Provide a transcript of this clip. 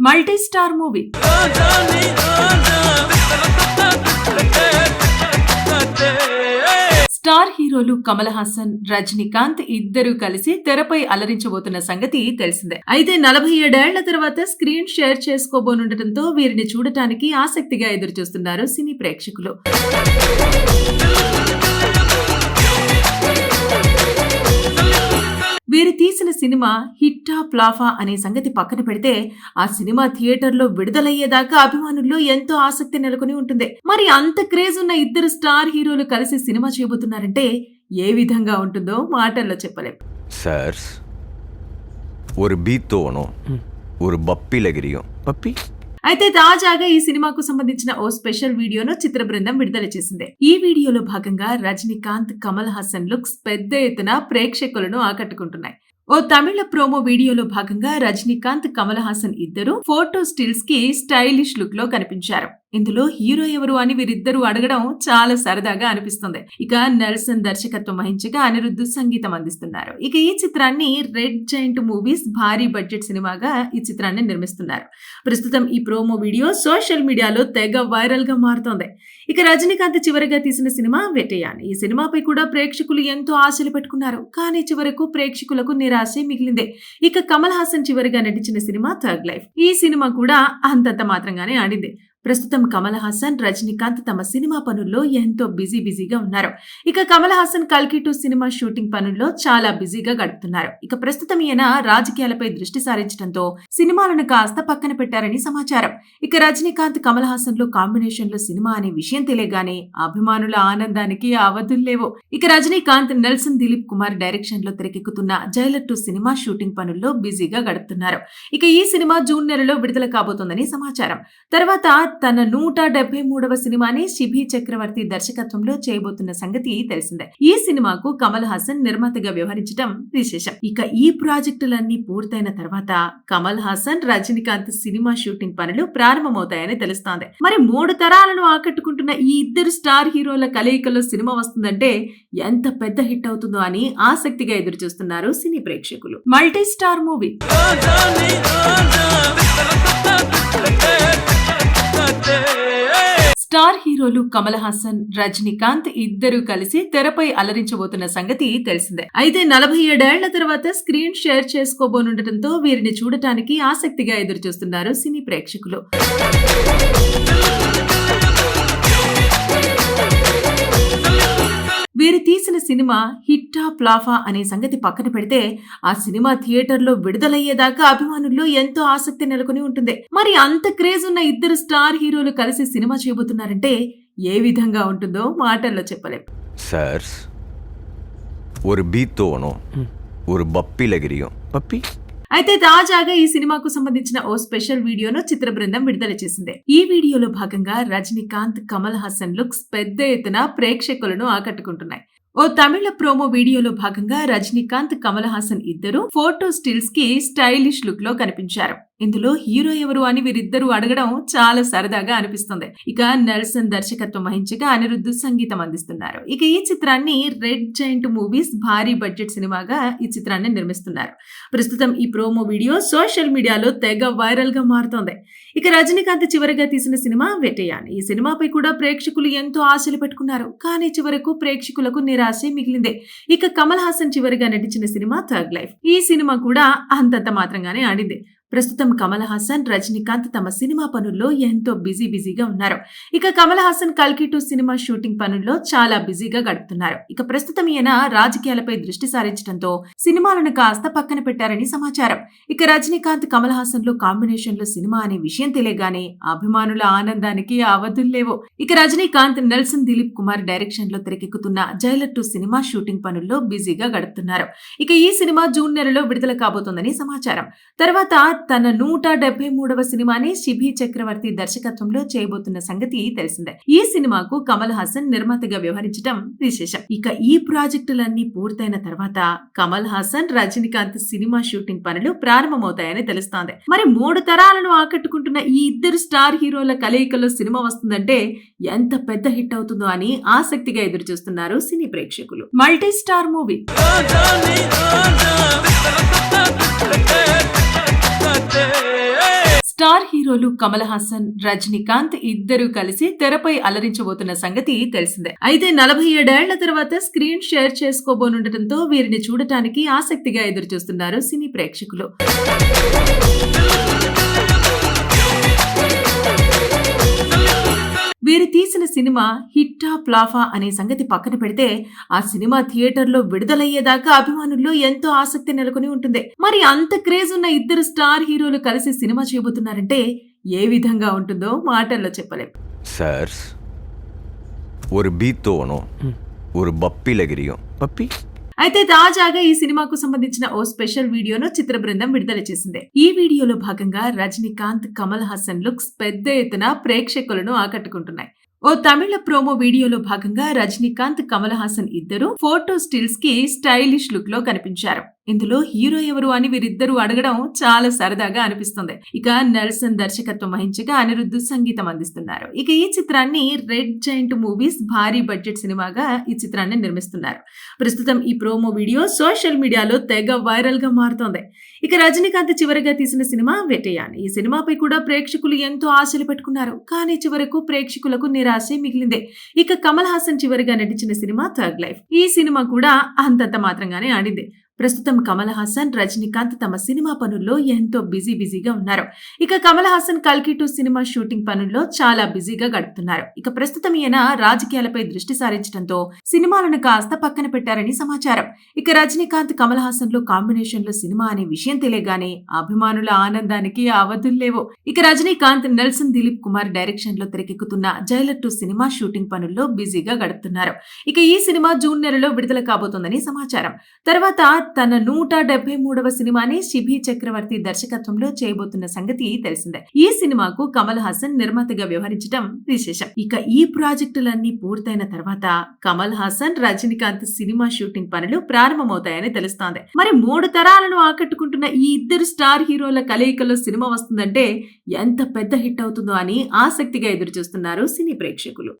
Multi star movie. Star హీరోలు కమల్ హాసన్, రజనీకాంత్ ఇద్దరు కలిసి తెరపై అలరించబోతున్న సంగతి తెలిసిందే. అయితే 47 ఏళ్ల తర్వాత స్క్రీన్ షేర్ చేసుకోబోనుండటంతో వీరిని చూడటానికి ఆసక్తిగా ఎదురుచూస్తున్నారు సినీ ప్రేక్షకులు. వీరు తీసిన సినిమా హిట్టా ఫ్లాఫా అనే సంగతి పక్కన పెడితే ఆ సినిమా థియేటర్లో విడుదలయ్యేదాకా అభిమానుల్లో ఎంతో ఆసక్తి నెలకొని ఉంటుంది. మరి అంత క్రేజ్ ఉన్న ఇద్దరు స్టార్ హీరోలు కలిసి సినిమా చేయబోతున్నారంటే ఏ విధంగా ఉంటుందో మాటల్లో చెప్పలేం. సార్స్ ஒரு பீத் தோணும் ஒரு பப்பிலகிரியும் பப்பி. అయితే తాజాగా ఈ సినిమాకు సంబంధించిన ఓ స్పెషల్ వీడియోను చిత్ర బృందం విడుదల చేసింది. ఈ వీడియోలో భాగంగా రజనీకాంత్, కమల్ హాసన్ లుక్స్ పెద్ద ఎత్తున ప్రేక్షకులను ఆకట్టుకుంటున్నాయి. ఓ తమిళ ప్రోమో వీడియోలో భాగంగా రజనీకాంత్, కమల్ హాసన్ ఇద్దరు ఫోటో స్టిల్స్ కి స్టైలిష్ లుక్ లో కనిపించారు. ఇందులో హీరో ఎవరు అని వీరిద్దరూ అడగడం చాలా సరదాగా అనిపిస్తుంది. ఇక నెల్సన్ దర్శకత్వం వహించగా అనిరుద్ధ్ సంగీతం అందిస్తున్నారు. ఇక ఈ చిత్రాన్ని రెడ్ జైంట్ మూవీస్ భారీ బడ్జెట్ సినిమాగా ఈ చిత్రాన్ని నిర్మిస్తున్నారు. ప్రస్తుతం ఈ ప్రోమో వీడియో సోషల్ మీడియాలో తెగ వైరల్ గా మారుతోంది. ఇక రజనీకాంత్ చివరిగా తీసిన సినిమా వెటయాన్. ఈ సినిమాపై కూడా ప్రేక్షకులు ఎంతో ఆశలు పెట్టుకున్నారు. కానీ చివరకు ప్రేక్షకులకు నిరాశే మిగిలిందే. ఇక కమల్ హాసన్ చివరిగా నటించిన సినిమా థగ్ లైఫ్. ఈ సినిమా కూడా అంతంత మాత్రంగానే ఆడింది. ప్రస్తుతం కమల్ హాసన్, రజనీకాంత్ తమ సినిమా పనుల్లో ఎంతో బిజీగా ఉన్నారు. ఇక కమల్ హాసన్ కల్కి 2 సినిమా షూటింగ్ పనుల్లో చాలా బిజీగా గడుపుతున్నారు. ఇక ప్రస్తుతం ఈయన రాజకీయాలపై దృష్టి సారించడంతో సినిమాలను కాస్త పక్కన పెట్టారని సమాచారం. ఇక రజనీకాంత్, కమల్ హాసన్ లో కాంబినేషన్ లో సినిమా అనే విషయం తెలియగానే అభిమానుల ఆనందానికి అవధుల్లేవు. ఇక రజనీకాంత్ నెల్సన్ దిలీప్ కుమార్ డైరెక్షన్ లో తెరకెక్కుతున్న జైలర్ 2 సినిమా షూటింగ్ పనుల్లో బిజీగా గడుపుతున్నారు. ఇక ఈ సినిమా జూన్ నెలలో విడుదల కాబోతోందని సమాచారం. తర్వాత తన 173వ సినిమాని శిబి చక్రవర్తి దర్శకత్వంలో చేయబోతున్న సంగతి తెలిసిందే. ఈ సినిమాకు కమల్ హాసన్ నిర్మాతగా వ్యవహరించడం విశేషం. ఇక ఈ ప్రాజెక్టులన్నీ పూర్తయిన తర్వాత కమల్ హాసన్, రజనీకాంత్ సినిమా షూటింగ్ పనులు ప్రారంభమవుతాయని తెలుస్తోంది. మరి 3 తరాలను ఆకట్టుకుంటున్న ఈ ఇద్దరు స్టార్ హీరోల కలయికలో సినిమా వస్తుందంటే ఎంత పెద్ద హిట్ అవుతుందో అని ఆసక్తిగా ఎదురుచూస్తున్నారు సినీ ప్రేక్షకులు. Multi star movie. స్టార్ హీరోలు కమల్ హాసన్, రజనీకాంత్ ఇద్దరు కలిసి తెరపై అలరించబోతున్న సంగతి తెలిసిందే. అయితే 47 ఏళ్ల తర్వాత స్క్రీన్ షేర్ చేసుకోబోనుండటంతో వీరిని చూడటానికి ఆసక్తిగా ఎదురుచూస్తున్నారు సినీ ప్రేక్షకులు. వీరు తీసిన సినిమా హిట్టా ఫ్లాఫా అనే సంగతి పక్కన పెడితే ఆ సినిమా థియేటర్లో విడుదలయ్యేదాకా అభిమానుల్లో ఎంతో ఆసక్తి నెలకొని ఉంటుంది. మరి అంత క్రేజ్ ఉన్న ఇద్దరు స్టార్ హీరోలు కలిసి సినిమా చేయబోతున్నారంటే ఏ విధంగా ఉంటుందో మాటల్లో చెప్పలేం. సార్స్ ஒரு பீத் தோணும் ஒரு பப்பிலகிரியும் பப்பி. అయితే తాజాగా ఈ సినిమాకు సంబంధించిన ఓ స్పెషల్ వీడియోను చిత్ర బృందం విడుదల చేసింది. ఈ వీడియోలో భాగంగా రజనీకాంత్, కమల్ హాసన్ లుక్స్ పెద్ద ఎత్తున ప్రేక్షకులను ఆకట్టుకుంటున్నాయి. ఓ తమిళ ప్రోమో వీడియోలో భాగంగా రజనీకాంత్, కమల్ హాసన్ ఇద్దరు ఫోటో స్టిల్స్ కి స్టైలిష్ లుక్ లో కనిపించారు. ఇందులో హీరో ఎవరు అని వీరిద్దరూ అడగడం చాలా సరదాగా అనిపిస్తుంది. ఇక నెల్సన్ దర్శకత్వం వహించగా అనిరుద్ధ్ సంగీతం అందిస్తున్నారు. ఇక ఈ చిత్రాన్ని రెడ్ జైంట్ మూవీస్ భారీ బడ్జెట్ సినిమాగా ఈ చిత్రాన్ని నిర్మిస్తున్నారు. ప్రస్తుతం ఈ ప్రోమో వీడియో సోషల్ మీడియాలో తెగ వైరల్ గా మారుతోంది. ఇక రజనీకాంత్ చివరిగా తీసిన సినిమా వెటయాన్. ఈ సినిమాపై కూడా ప్రేక్షకులు ఎంతో ఆశలు పెట్టుకున్నారు. కానీ చివరకు ప్రేక్షకులకు నిరాశే మిగిలిందే. ఇక కమల్ హాసన్ చివరిగా నటించిన సినిమా థగ్ లైఫ్. ఈ సినిమా కూడా అంతంత మాత్రంగానే ఆడింది. ప్రస్తుతం కమల్ హాసన్, రజనీకాంత్ తమ సినిమా పనుల్లో ఎంతో బిజీగా ఉన్నారు. ఇక కమల్ హాసన్ కల్కి 2 సినిమా షూటింగ్ పనుల్లో చాలా బిజీగా గడుపుతున్నారు. ఇక ప్రస్తుతం ఈయన రాజకీయాలపై దృష్టి సారించడంతో సినిమాలను కాస్త పక్కన పెట్టారని సమాచారం. ఇక రజనీకాంత్, కమల్ హాసన్ లో కాంబినేషన్ లో సినిమా అనే విషయం తెలియగానే అభిమానుల ఆనందానికి అవధుల్లేవు. ఇక రజనీకాంత్ నెల్సన్ దిలీప్ కుమార్ డైరెక్షన్ లో తెరకెక్కుతున్న జైలర్ 2 సినిమా షూటింగ్ పనుల్లో బిజీగా గడుపుతున్నారు. ఇక ఈ సినిమా జూన్ నెలలో విడుదల కాబోతోందని సమాచారం. తర్వాత తన 173వ సినిమాని శిబి చక్రవర్తి దర్శకత్వంలో చేయబోతున్న సంగతి తెలిసిందే. ఈ సినిమాకు కమల్ హాసన్ నిర్మాతగా వ్యవహరించడం విశేషం. ఇక ఈ ప్రాజెక్టులన్నీ పూర్తయిన తర్వాత కమల్ హాసన్, రజనీకాంత్ సినిమా షూటింగ్ పనులు ప్రారంభమవుతాయని తెలుస్తోంది. మరి 3 తరాలను ఆకట్టుకుంటున్న ఈ ఇద్దరు స్టార్ హీరోల కలయికలో సినిమా వస్తుందంటే ఎంత పెద్ద హిట్ అవుతుందో అని ఆసక్తిగా ఎదురుచూస్తున్నారు సినీ ప్రేక్షకులు. Multi star movie. స్టార్ హీరోలు కమల్ హాసన్, రజనీకాంత్ ఇద్దరూ కలిసి తెరపై అలరించబోతున్న సంగతి తెలిసిందే. అయితే 47 ఏళ్ల తర్వాత స్క్రీన్ షేర్ చేసుకోబోనుండటంతో వీరిని చూడటానికి ఆసక్తిగా ఎదురుచూస్తున్నారు సినీ ప్రేక్షకులు. వీరు తీసిన సినిమా హిట్టా ఫ్లాఫా అనే సంగతి పక్కన పెడితే ఆ సినిమా థియేటర్లో విడుదలయ్యేదాకా అభిమానుల్లో ఎంతో ఆసక్తి నెలకొని ఉంటుంది. మరి అంత క్రేజ్ ఉన్న ఇద్దరు స్టార్ హీరోలు కలిసి సినిమా చేయబోతున్నారంటే ఏ విధంగా ఉంటుందో మాటల్లో చెప్పలేం. சார்ஸ் ஒரு பீத்தோனும் ஒரு பப்பிலகிரியும் பப்பி అయితే తాజాగా ఈ సినిమాకు సంబంధించిన ఓ స్పెషల్ వీడియోను చిత్ర బృందం విడుదల చేసింది. ఈ వీడియోలో భాగంగా రజనీకాంత్, కమల్ హాసన్ లుక్స్ పెద్ద ఎత్తున ప్రేక్షకులను ఆకట్టుకుంటున్నాయి. ఓ తమిళ ప్రోమో వీడియోలో భాగంగా రజనీకాంత్, కమల్ హాసన్ ఇద్దరు ఫోటో స్టిల్స్ కి స్టైలిష్ లుక్ లో కనిపించారు. ఇందులో హీరో ఎవరు అని వీరిద్దరూ అడగడం చాలా సరదాగా అనిపిస్తుంది. ఇక నెల్సన్ దర్శకత్వం వహించగా అనిరుద్ధ్ సంగీతం అందిస్తున్నారు. ఇక ఈ చిత్రాన్ని రెడ్ జైంట్ మూవీస్ భారీ బడ్జెట్ సినిమాగా ఈ చిత్రాన్ని నిర్మిస్తున్నారు. ప్రస్తుతం ఈ ప్రోమో వీడియో సోషల్ మీడియాలో తెగ వైరల్ గా మారుతోంది. ఇక రజనీకాంత్ చివరిగా తీసిన సినిమా వెటయాన్. ఈ సినిమాపై కూడా ప్రేక్షకులు ఎంతో ఆశలు పెట్టుకున్నారు. కానీ చివరకు ప్రేక్షకులకు నిరాశే మిగిలింది. ఇక కమల్ హాసన్ చివరిగా నటించిన సినిమా థగ్ లైఫ్. ఈ సినిమా కూడా అంతంత మాత్రంగానే ఆడింది. ప్రస్తుతం కమల్ హాసన్, రజనీకాంత్ తమ సినిమా పనుల్లో ఎంతో బిజీగా ఉన్నారు. ఇక కమల్ హాసన్ కల్కి 2 సినిమా షూటింగ్ పనుల్లో చాలా బిజీగా గడుపుతున్నారు. ఇక ప్రస్తుతం ఈయన రాజకీయాలపై దృష్టి సారించడంతో సినిమాలను కాస్త పక్కన పెట్టారని సమాచారం. ఇక రజనీకాంత్, కమల్ హాసన్ లో కాంబినేషన్ లో సినిమా అనే విషయం తెలియగానే అభిమానుల ఆనందానికి అవధుల్లేవు. ఇక రజనీకాంత్ నెల్సన్ దిలీప్ కుమార్ డైరెక్షన్ లో తెరకెక్కుతున్న జైలర్ 2 సినిమా షూటింగ్ పనుల్లో బిజీగా గడుపుతున్నారు. ఇక ఈ సినిమా జూన్ నెలలో విడుదల కాబోతోందని సమాచారం. తర్వాత తన 173వ సినిమాని శిబి చక్రవర్తి దర్శకత్వంలో చేయబోతున్న సంగతి తెలిసిందే. ఈ సినిమాకు కమల్ హాసన్ నిర్మాతగా వ్యవహరించడం విశేషం. ఇక ఈ ప్రాజెక్టులన్నీ పూర్తయిన తర్వాత కమల్ హాసన్, రజనీకాంత్ సినిమా షూటింగ్ పనులు ప్రారంభమవుతాయని తెలుస్తోంది. మరి 3 తరాలను ఆకట్టుకుంటున్న ఈ ఇద్దరు స్టార్ హీరోల కలయికలో సినిమా వస్తుందంటే ఎంత పెద్ద హిట్ అవుతుందో అని ఆసక్తిగా ఎదురుచూస్తున్నారు సినీ ప్రేక్షకులు.